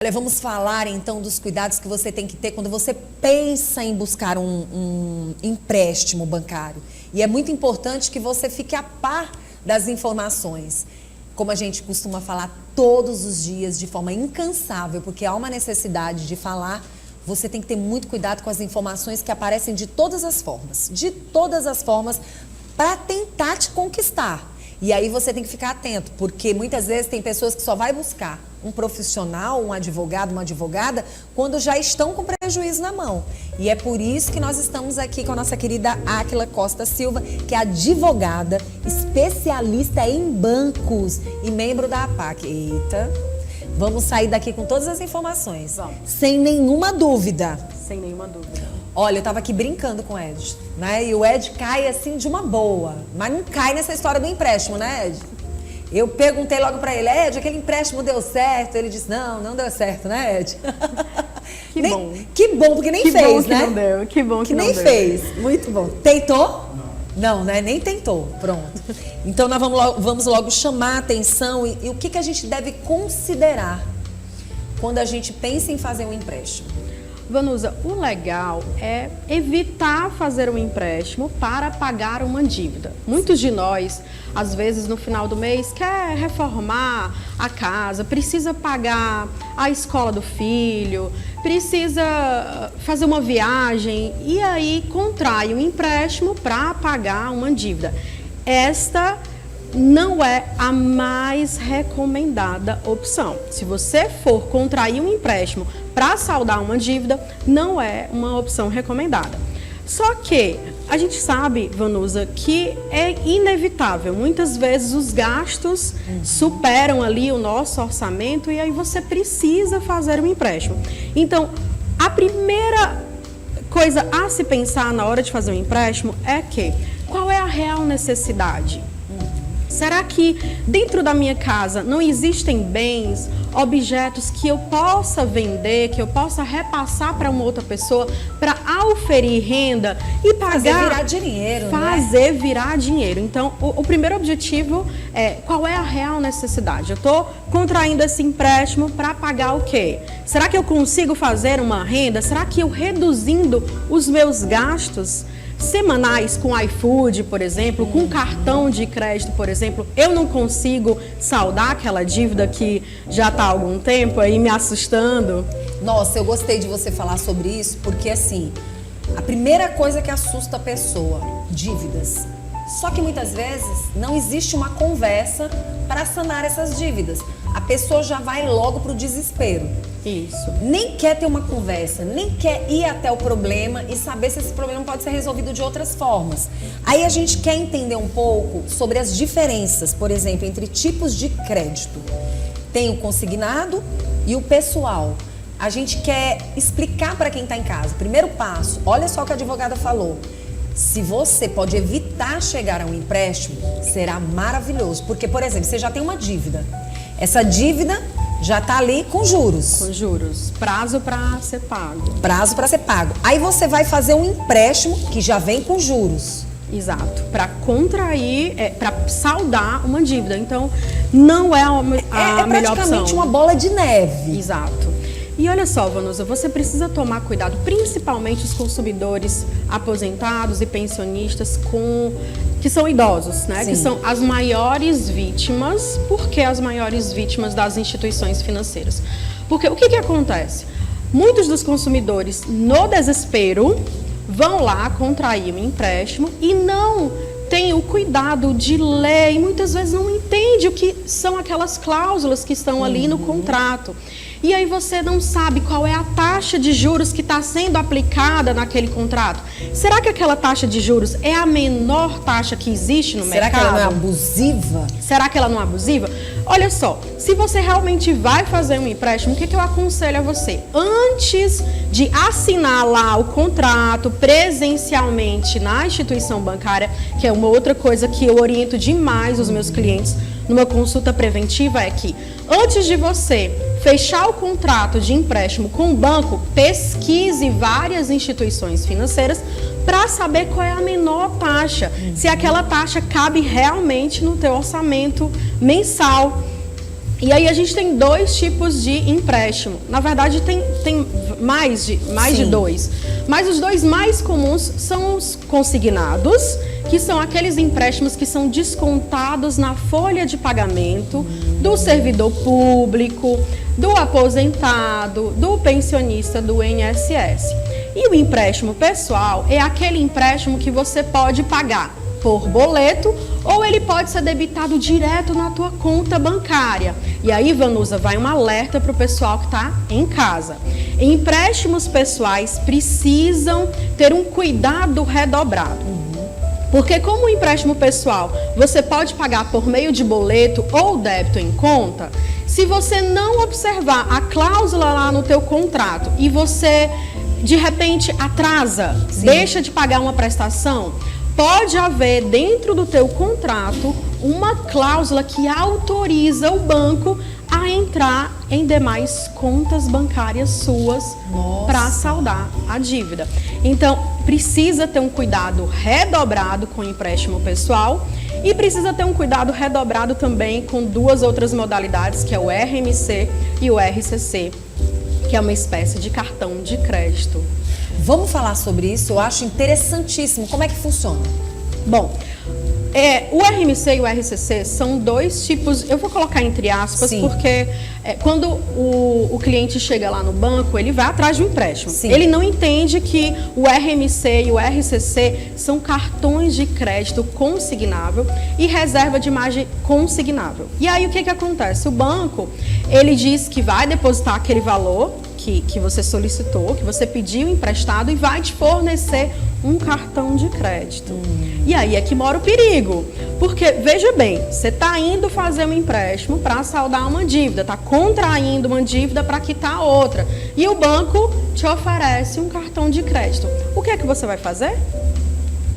Olha, vamos falar então dos cuidados que você tem que ter quando você pensa em buscar um empréstimo bancário. E é muito importante que você fique a par das informações. Como a gente costuma falar todos os dias de forma incansável, porque há uma necessidade de falar, você tem que ter muito cuidado com as informações que aparecem de todas as formas, para tentar te conquistar. E aí você tem que ficar atento, porque muitas vezes tem pessoas que só vai buscar um profissional, um advogado, uma advogada, quando já estão com prejuízo na mão. E é por isso que nós estamos aqui com a nossa querida Áquila Costa Silva, que é advogada, especialista em bancos e membro da APAC. Eita, vamos sair daqui com todas as informações. Vamos. Sem nenhuma dúvida. Sem nenhuma dúvida. Olha, eu tava aqui brincando com o Ed, né? E o Ed cai assim de uma boa, mas não cai nessa história do empréstimo, né, Ed? Eu perguntei logo pra ele, Ed, aquele empréstimo deu certo? Ele disse, não deu certo, né, Ed? Que bom. Que bom, porque nem Que fez, bom que né? não deu, que bom que não nem deu. fez, muito bom. Tentou? Não, né? Nem tentou, pronto. Então nós vamos logo chamar a atenção e o que a gente deve considerar quando a gente pensa em fazer um empréstimo. Vanusa, o legal é evitar fazer um empréstimo para pagar uma dívida. Muitos de nós, às vezes no final do mês, quer reformar a casa, precisa pagar a escola do filho, precisa fazer uma viagem e aí contrai um empréstimo para pagar uma dívida. Esta não é a mais recomendada opção. Se você for contrair um empréstimo para saldar uma dívida, não é uma opção recomendada. Só que a gente sabe, Vanusa, que é inevitável. Muitas vezes os gastos superam ali o nosso orçamento e aí você precisa fazer um empréstimo. Então, a primeira coisa a se pensar na hora de fazer um empréstimo é que qual é a real necessidade? Será que dentro da minha casa não existem bens, objetos que eu possa vender, que eu possa repassar para uma outra pessoa para auferir renda e pagar? Fazer virar dinheiro, Fazer virar dinheiro. Então, o primeiro objetivo é qual é a real necessidade? Eu estou contraindo esse empréstimo para pagar o quê? Será que eu consigo fazer uma renda? Será que eu reduzindo os meus gastos semanais com iFood, por exemplo, com cartão de crédito, por exemplo, eu não consigo saldar aquela dívida que já está há algum tempo aí me assustando? Nossa, eu gostei de você falar sobre isso, porque assim, a primeira coisa que assusta a pessoa, dívidas. Só que muitas vezes não existe uma conversa para sanar essas dívidas. A pessoa já vai logo para o desespero. Isso. Nem quer ter uma conversa, nem quer ir até o problema e saber se esse problema pode ser resolvido de outras formas. Aí a gente quer entender um pouco sobre as diferenças, por exemplo, entre tipos de crédito. Tem o consignado e o pessoal. A gente quer explicar para quem está em casa. Primeiro passo, olha só o que a advogada falou. Se você pode evitar chegar a um empréstimo, será maravilhoso. Porque, por exemplo, você já tem uma dívida. Essa dívida já está ali com juros. Com juros. Prazo para ser pago. Prazo para ser pago. Aí você vai fazer um empréstimo que já vem com juros. Exato. Para contrair, para saldar uma dívida. Então, não é a melhor opção. É praticamente uma bola de neve. Exato. E olha só, Vanusa, você precisa tomar cuidado, principalmente os consumidores aposentados e pensionistas que são idosos, né? Sim. Que são as maiores vítimas. Por que as maiores vítimas das instituições financeiras? Porque o que acontece? Muitos dos consumidores, no desespero, vão lá contrair um empréstimo e não tem o cuidado de ler e muitas vezes não entende o que são aquelas cláusulas que estão ali no contrato. E aí você não sabe qual é a taxa de juros que está sendo aplicada naquele contrato. Será que aquela taxa de juros é a menor taxa que existe no mercado? Será que ela não é abusiva? Será que ela não é abusiva? Olha só, se você realmente vai fazer um empréstimo, o que eu aconselho a você? Antes de assinar lá o contrato presencialmente na instituição bancária, que é uma outra coisa que eu oriento demais os meus clientes numa consulta preventiva, é que antes de você fechar o contrato de empréstimo com o banco, pesquise várias instituições financeiras para saber qual é a menor taxa, se aquela taxa cabe realmente no teu orçamento mensal. E aí a gente tem dois tipos de empréstimo. Na verdade, tem mais de dois. Mas os dois mais comuns são os consignados, que são aqueles empréstimos que são descontados na folha de pagamento do servidor público, do aposentado, do pensionista do INSS. E o empréstimo pessoal é aquele empréstimo que você pode pagar por boleto ou ele pode ser debitado direto na tua conta bancária. E aí, Vanusa, vai um alerta para o pessoal que está em casa. Empréstimos pessoais precisam ter um cuidado redobrado. Porque como o empréstimo pessoal você pode pagar por meio de boleto ou débito em conta, se você não observar a cláusula lá no teu contrato e você de repente atrasa, deixa de pagar uma prestação, pode haver dentro do teu contrato uma cláusula que autoriza o banco a entrar em demais contas bancárias suas para saldar a dívida. Então, precisa ter um cuidado redobrado com o empréstimo pessoal e precisa ter um cuidado redobrado também com duas outras modalidades, que é o RMC e o RCC, que é uma espécie de cartão de crédito. Vamos falar sobre isso? Eu acho interessantíssimo. Como é que funciona? Bom, o RMC e o RCC são dois tipos, eu vou colocar entre aspas, porque quando o cliente chega lá no banco, ele vai atrás de um empréstimo. Ele não entende que o RMC e o RCC são cartões de crédito consignável e reserva de imagem consignável. E aí o que acontece? O banco, ele diz que vai depositar aquele valor que você solicitou, que você pediu emprestado e vai te fornecer um cartão de crédito. E aí é que mora o perigo. Porque, veja bem, você está indo fazer um empréstimo para saldar uma dívida, está contraindo uma dívida para quitar outra. E o banco te oferece um cartão de crédito. O que é que você vai fazer?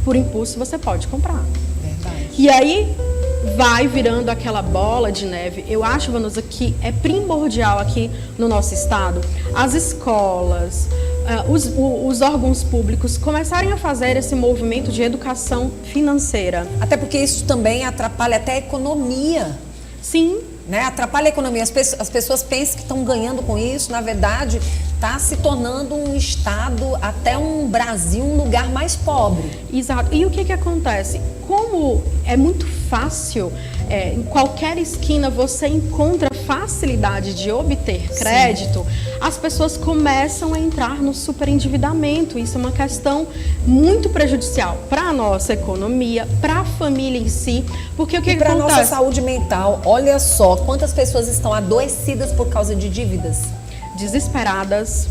Por impulso você pode comprar. Verdade. E aí vai virando aquela bola de neve. Eu acho, Vanusa, que é primordial aqui no nosso estado as escolas, os órgãos públicos começarem a fazer esse movimento de educação financeira. Até porque isso também atrapalha até a economia. Sim. Né? Atrapalha a economia. As pessoas pensam que estão ganhando com isso. Na verdade, está se tornando um estado, até um Brasil, um lugar mais pobre. Exato. E o que acontece? Como é muito fácil, em qualquer esquina você encontra facilidade de obter crédito, as pessoas começam a entrar no superendividamento. Isso é uma questão muito prejudicial para a nossa economia, para a família em si, porque o que para a acontece? nossa saúde mental, olha só quantas pessoas estão adoecidas por causa de dívidas. Desesperadas,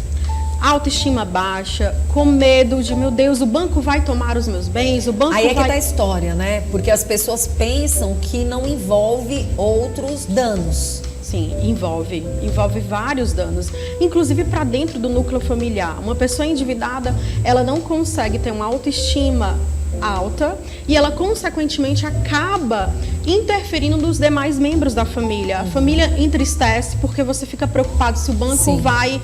autoestima baixa, com medo de, meu Deus, o banco vai tomar os meus bens, o banco Aí é vai... que tá a história, né? Porque as pessoas pensam que não envolve outros danos. Sim, envolve vários danos, inclusive para dentro do núcleo familiar. Uma pessoa endividada, ela não consegue ter uma autoestima alta e ela consequentemente acaba interferindo nos demais membros da família. A família entristece porque você fica preocupado se o banco vai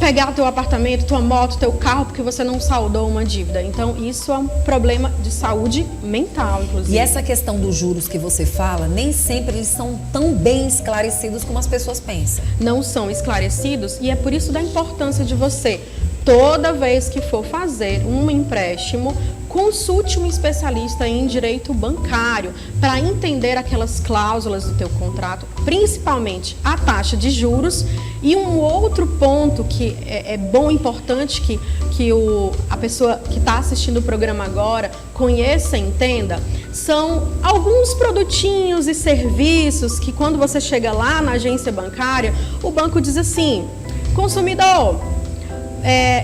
pegar teu apartamento, tua moto, teu carro, porque você não saldou uma dívida. Então, isso é um problema de saúde mental, inclusive. E essa questão dos juros que você fala, nem sempre eles são tão bem esclarecidos como as pessoas pensam. Não são esclarecidos e é por isso da importância de você, toda vez que for fazer um empréstimo, consulte um especialista em direito bancário para entender aquelas cláusulas do teu contrato, principalmente a taxa de juros. E um outro ponto que é bom, importante que a pessoa que está assistindo o programa agora conheça e entenda, são alguns produtinhos e serviços que quando você chega lá na agência bancária, o banco diz assim: consumidor,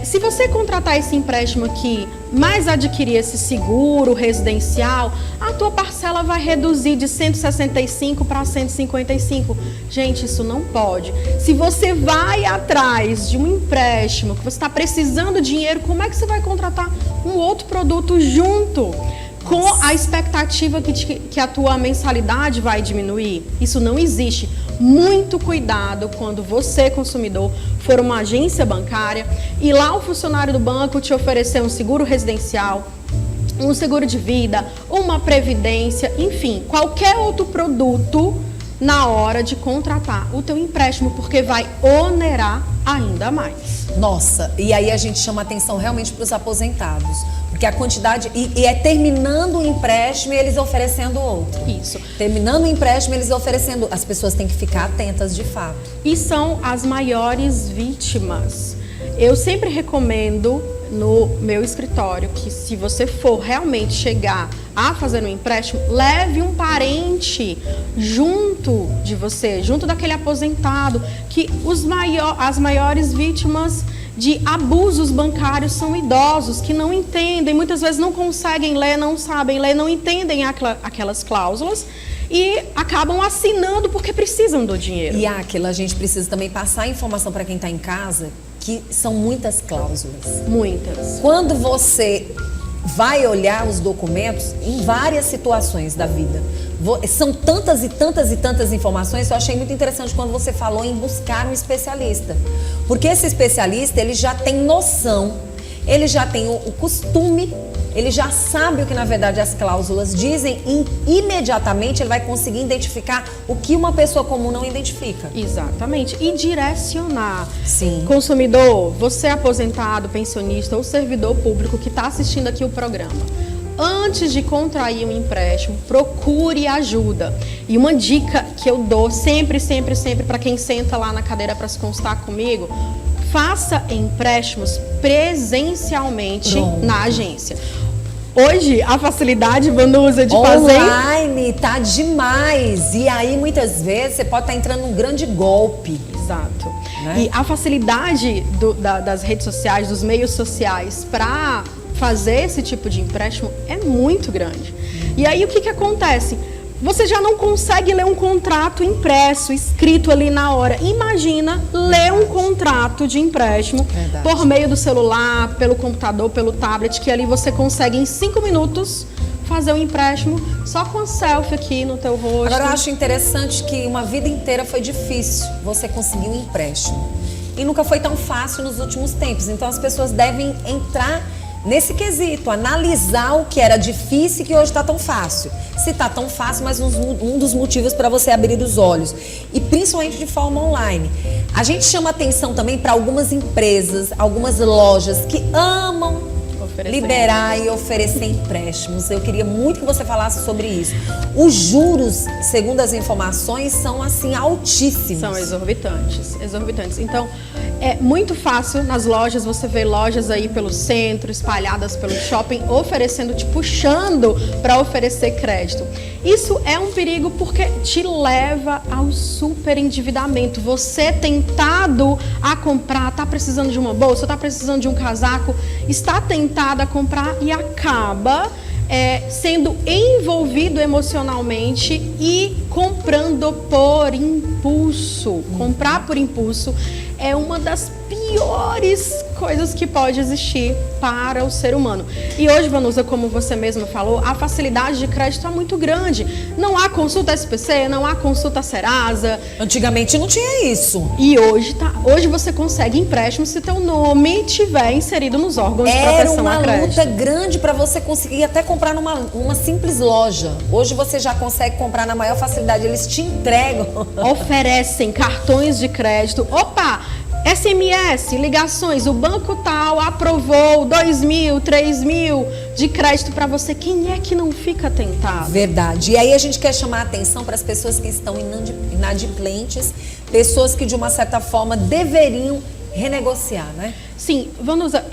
se você contratar esse empréstimo aqui, mas adquirir esse seguro residencial, a tua parcela vai reduzir de 165 para 155. Gente, isso não pode. Se você vai atrás de um empréstimo, que você está precisando de dinheiro, como é que você vai contratar um outro produto junto? Com a expectativa que a tua mensalidade vai diminuir? Isso não existe. Muito cuidado quando você, consumidor, for uma agência bancária e lá o funcionário do banco te oferecer um seguro residencial, um seguro de vida, uma previdência, enfim, qualquer outro produto, na hora de contratar o teu empréstimo, porque vai onerar ainda mais. Nossa, e aí a gente chama atenção realmente para os aposentados, porque a quantidade, e é terminando o empréstimo e eles oferecendo outro. Isso. Terminando o empréstimo, eles oferecendo, as pessoas têm que ficar atentas de fato. E são as maiores vítimas. Eu sempre recomendo no meu escritório que, se você for realmente chegar a fazer um empréstimo, leve um parente junto de você, junto daquele aposentado, que as maiores vítimas de abusos bancários são idosos, que não entendem, muitas vezes não conseguem ler, não sabem ler, não entendem aquelas cláusulas e acabam assinando porque precisam do dinheiro. E aquilo, a gente precisa também passar a informação para quem está em casa, que são muitas cláusulas. Muitas. Quando você vai olhar os documentos em várias situações da vida, são tantas e tantas e tantas informações. Eu achei muito interessante quando você falou em buscar um especialista, porque esse especialista, ele já tem noção, ele já tem o costume, ele já sabe o que na verdade as cláusulas dizem e imediatamente ele vai conseguir identificar o que uma pessoa comum não identifica. Exatamente. E direcionar. Sim. Consumidor, você aposentado, pensionista ou servidor público que está assistindo aqui o programa, antes de contrair um empréstimo, procure ajuda. E uma dica que eu dou sempre para quem senta lá na cadeira para se consultar comigo: faça empréstimos presencialmente na agência. Hoje, a facilidade, Vanusa, de fazer... Online tá demais. E aí, muitas vezes, você pode estar entrando num grande golpe. Exato. Né? E a facilidade das redes sociais, dos meios sociais, para fazer esse tipo de empréstimo é muito grande. E aí, o que acontece? Você já não consegue ler um contrato impresso, escrito ali na hora. Imagina ler um contrato de empréstimo por meio do celular, pelo computador, pelo tablet, que ali você consegue em 5 minutos fazer um empréstimo só com a selfie aqui no teu rosto. Agora, eu acho interessante que uma vida inteira foi difícil você conseguir um empréstimo. E nunca foi tão fácil nos últimos tempos. Então, as pessoas devem entrar nesse quesito, analisar o que era difícil e que hoje está tão fácil. Se está tão fácil, mas um dos motivos para você abrir os olhos. E principalmente de forma online. A gente chama atenção também para algumas empresas, algumas lojas que amam liberar e oferecer empréstimos. Eu queria muito que você falasse sobre isso. Os juros, segundo as informações, são assim altíssimos. São exorbitantes, exorbitantes. Então, é muito fácil nas lojas, você vê lojas aí pelo centro, espalhadas pelo shopping, oferecendo, te puxando para oferecer crédito. Isso é um perigo porque te leva ao superendividamento. Você tentado a comprar, está precisando de uma bolsa, está precisando de um casaco, está tentado a comprar e acaba sendo envolvido emocionalmente e comprando por impulso. Comprar por impulso é uma das piores coisas que pode existir para o ser humano. E hoje, Vanusa, como você mesma falou, a facilidade de crédito é muito grande. Não há consulta SPC, não há consulta Serasa. Antigamente não tinha isso. E hoje você consegue empréstimo se teu nome estiver inserido nos órgãos de proteção a crédito. Era uma luta grande para você conseguir até comprar numa simples loja. Hoje você já consegue comprar na maior facilidade. Eles te entregam. Oferecem cartões de crédito. Opa! SMS, ligações, o banco tal aprovou 2.000, 3.000 de crédito para você. Quem é que não fica tentado? Verdade. E aí a gente quer chamar a atenção para as pessoas que estão inadimplentes, pessoas que de uma certa forma deveriam renegociar, né? Sim, Vanusa,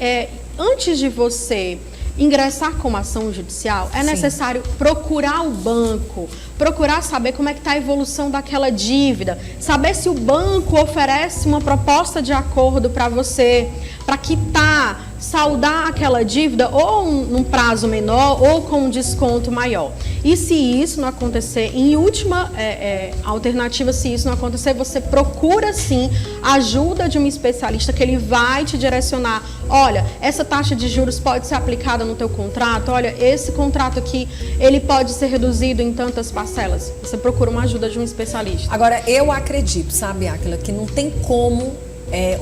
antes de você ingressar com uma ação judicial, é necessário procurar o banco, procurar saber como é que está a evolução daquela dívida, saber se o banco oferece uma proposta de acordo para você, para quitar, saldar aquela dívida ou num prazo menor ou com um desconto maior. E se isso não acontecer, em última alternativa, se isso não acontecer, você procura sim a ajuda de um especialista que ele vai te direcionar. Olha, essa taxa de juros pode ser aplicada no teu contrato, olha, esse contrato aqui, ele pode ser reduzido em tantas parcelas. Você procura uma ajuda de um especialista. Agora, eu acredito, sabe, Áquila, que não tem como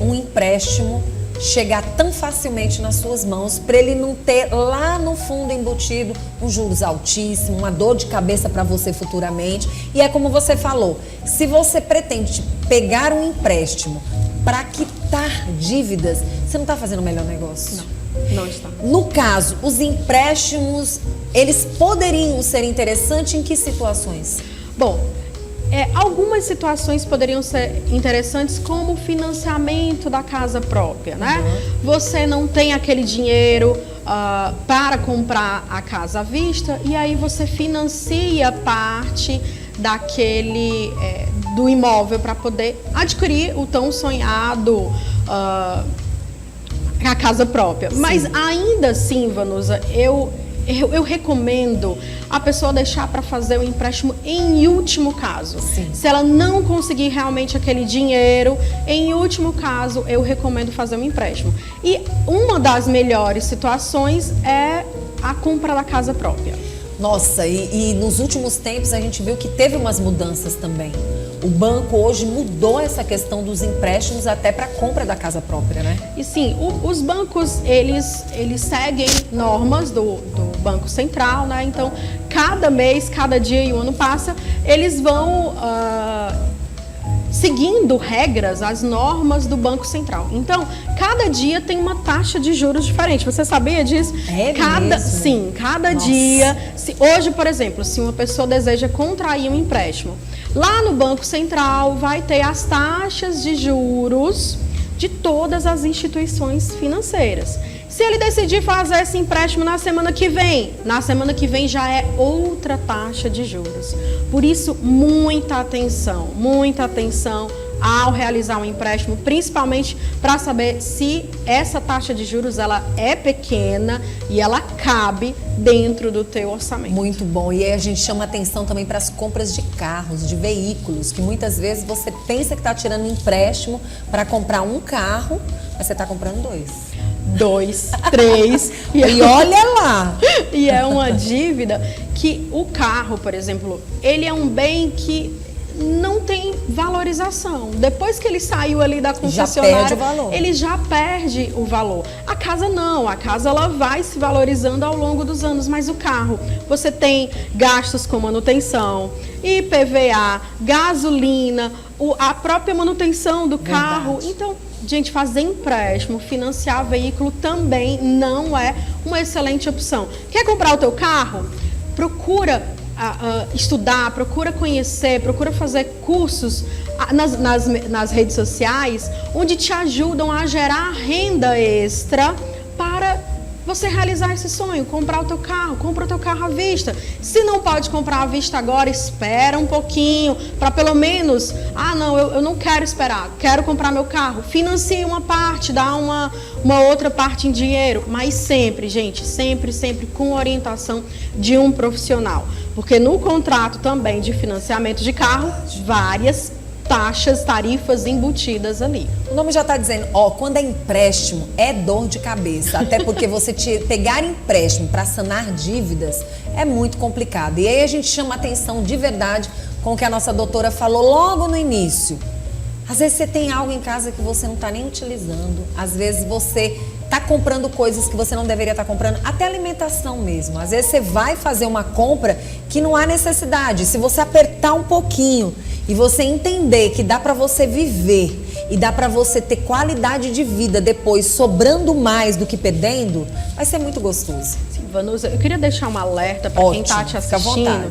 um empréstimo chegar tão facilmente nas suas mãos, para ele não ter lá no fundo embutido um juros altíssimo, uma dor de cabeça para você futuramente. E é como você falou, se você pretende pegar um empréstimo para quitar dívidas, você não está fazendo o melhor negócio. Não está. No caso, os empréstimos, eles poderiam ser interessantes em que situações? Bom, algumas situações poderiam ser interessantes, como o financiamento da casa própria, né? Você não tem aquele dinheiro para comprar a casa à vista e aí você financia parte do imóvel para poder adquirir o tão sonhado a casa própria. Sim. Mas ainda assim, Vanusa, eu recomendo a pessoa deixar para fazer o empréstimo em último caso. Sim. Se ela não conseguir realmente aquele dinheiro, em último caso, eu recomendo fazer um empréstimo. E uma das melhores situações é a compra da casa própria. Nossa, e nos últimos tempos a gente viu que teve umas mudanças também. O banco hoje mudou essa questão dos empréstimos até para a compra da casa própria, né? E sim, os bancos, eles seguem normas do Banco Central, né? Então, cada mês, cada dia e o ano passa, eles vão seguindo regras, as normas do Banco Central. Então, cada dia tem uma taxa de juros diferente. Você sabia disso? Sim, cada Nossa. dia. Hoje, por exemplo, se uma pessoa deseja contrair um empréstimo, lá no Banco Central vai ter as taxas de juros de todas as instituições financeiras. Se ele decidir fazer esse empréstimo na semana que vem já é outra taxa de juros. Por isso, muita atenção ao realizar um empréstimo, principalmente para saber se essa taxa de juros ela é pequena e ela cabe dentro do teu orçamento. Muito bom. E aí a gente chama atenção também para as compras de carros, de veículos, que muitas vezes você pensa que está tirando um empréstimo para comprar um carro, mas você está comprando 2, 3. E olha lá! E é uma dívida que o carro, por exemplo, ele é um bem que não tem valorização. Depois que ele saiu ali da concessionária, ele já perde o valor. A casa não, a casa ela vai se valorizando ao longo dos anos, mas o carro, você tem gastos com manutenção, IPVA, gasolina, a própria manutenção do carro. Verdade. Então, gente, fazer empréstimo, financiar veículo também não é uma excelente opção. Quer comprar o teu carro? Procura estudar, procura conhecer, procura fazer cursos nas redes sociais, onde te ajudam a gerar renda extra para você realizar esse sonho, compra o teu carro à vista. Se não pode comprar à vista agora, espera um pouquinho, para pelo menos, eu não quero esperar, quero comprar meu carro, financie uma parte, dá uma outra parte em dinheiro, mas sempre, gente, sempre com orientação de um profissional. Porque no contrato também de financiamento de carro, várias taxas, tarifas embutidas ali. O nome já está dizendo, quando é empréstimo, é dor de cabeça. Até porque você pegar empréstimo para sanar dívidas é muito complicado. E aí a gente chama atenção de verdade com o que a nossa doutora falou logo no início. Às vezes você tem algo em casa que você não está nem utilizando. Às vezes você está comprando coisas que você não deveria estar comprando, até alimentação mesmo. Às vezes você vai fazer uma compra que não há necessidade. Se você apertar um pouquinho e você entender que dá para você viver e dá para você ter qualidade de vida depois, sobrando mais do que perdendo, vai ser muito gostoso. Sim, Vanusa, eu queria deixar um alerta para quem está te assistindo.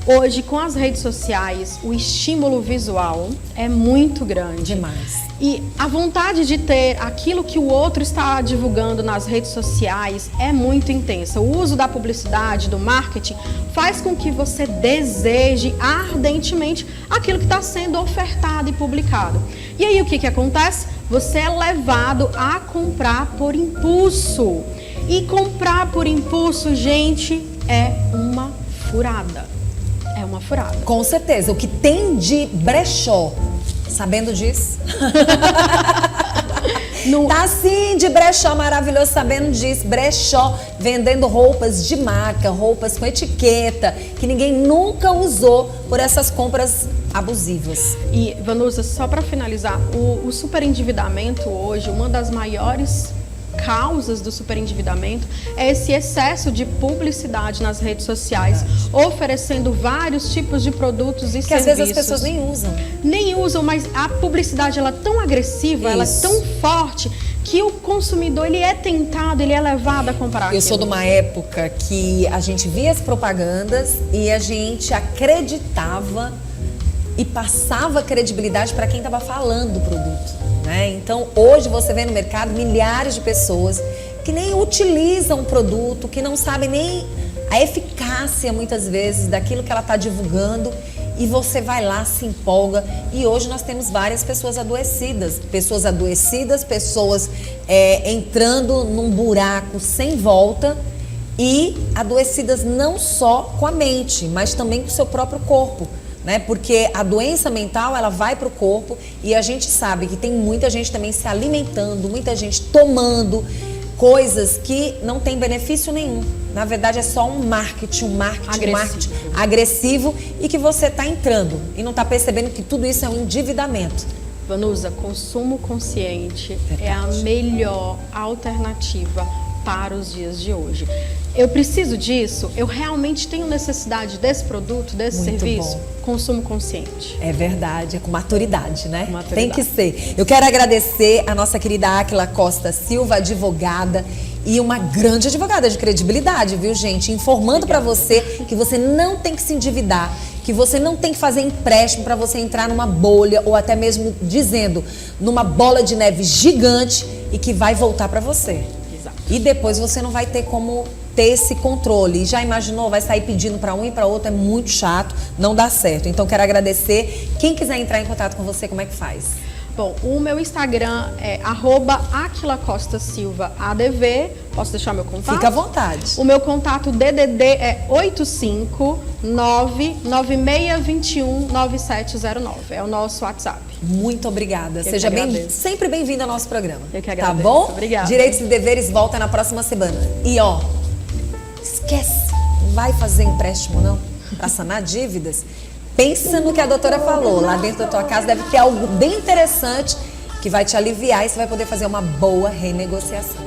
Hoje, com as redes sociais, o estímulo visual é muito grande. Demais. E a vontade de ter aquilo que o outro está divulgando nas redes sociais é muito intensa. O uso da publicidade, do marketing, faz com que você deseje ardentemente aquilo que está sendo ofertado e publicado. E aí o que acontece? Você é levado a comprar por impulso. E comprar por impulso, gente, é uma furada. É uma furada. Com certeza. O que tem de brechó, sabendo disso? Tá assim de brechó maravilhoso, sabendo disso. Brechó vendendo roupas de marca, roupas com etiqueta, que ninguém nunca usou por essas compras abusivas. E, Vanusa, só para finalizar, o superendividamento hoje, uma das maiores causas do superendividamento é esse excesso de publicidade nas redes sociais, oferecendo vários tipos de produtos e serviços. Que às vezes as pessoas nem usam. Nem usam, mas a publicidade ela é tão agressiva, ela é tão forte, que o consumidor ele é tentado, ele é levado a comprar aquilo. Eu sou de uma época que a gente via as propagandas e a gente acreditava e passava credibilidade para quem estava falando do produto, né? Então, hoje você vê no mercado milhares de pessoas que nem utilizam o produto, que não sabem nem a eficácia, muitas vezes, daquilo que ela está divulgando, e você vai lá, se empolga. E hoje nós temos várias pessoas adoecidas, pessoas entrando num buraco sem volta, e adoecidas não só com a mente, mas também com o seu próprio corpo, né? Porque a doença mental, ela vai para o corpo, e a gente sabe que tem muita gente também se alimentando, muita gente tomando coisas que não tem benefício nenhum. Na verdade, é só um marketing agressivo, e que você está entrando e não está percebendo que tudo isso é um endividamento. Vanusa, consumo consciente é a melhor alternativa para os dias de hoje. Eu preciso disso? Eu realmente tenho necessidade desse produto, desse serviço? Bom. Consumo consciente. É verdade, é com maturidade, né? Maturidade. Tem que ser. Eu quero agradecer a nossa querida Áquila Costa Silva, advogada, e uma grande advogada de credibilidade, viu, gente? Informando para você que você não tem que se endividar, que você não tem que fazer empréstimo para você entrar numa bolha, ou até mesmo dizendo, numa bola de neve gigante, e que vai voltar para você. Exato. E depois você não vai ter como ter esse controle. E já imaginou, vai sair pedindo para um e para outro, é muito chato, não dá certo. Então quero agradecer. Quem quiser entrar em contato com você, como é que faz? Bom, o meu Instagram é @AquilaCostaSilvaADV. Posso deixar meu contato? Fica à vontade. O meu contato DDD é 85996219709. É o nosso WhatsApp. Muito obrigada. Seja sempre bem-vindo ao nosso programa. Eu que agradeço. Tá bom? Obrigada. Direitos e Deveres volta na próxima semana. E ó, esquece, não vai fazer empréstimo não, para sanar dívidas. Pensa no que a doutora falou. Lá dentro da tua casa deve ter algo bem interessante que vai te aliviar, e você vai poder fazer uma boa renegociação.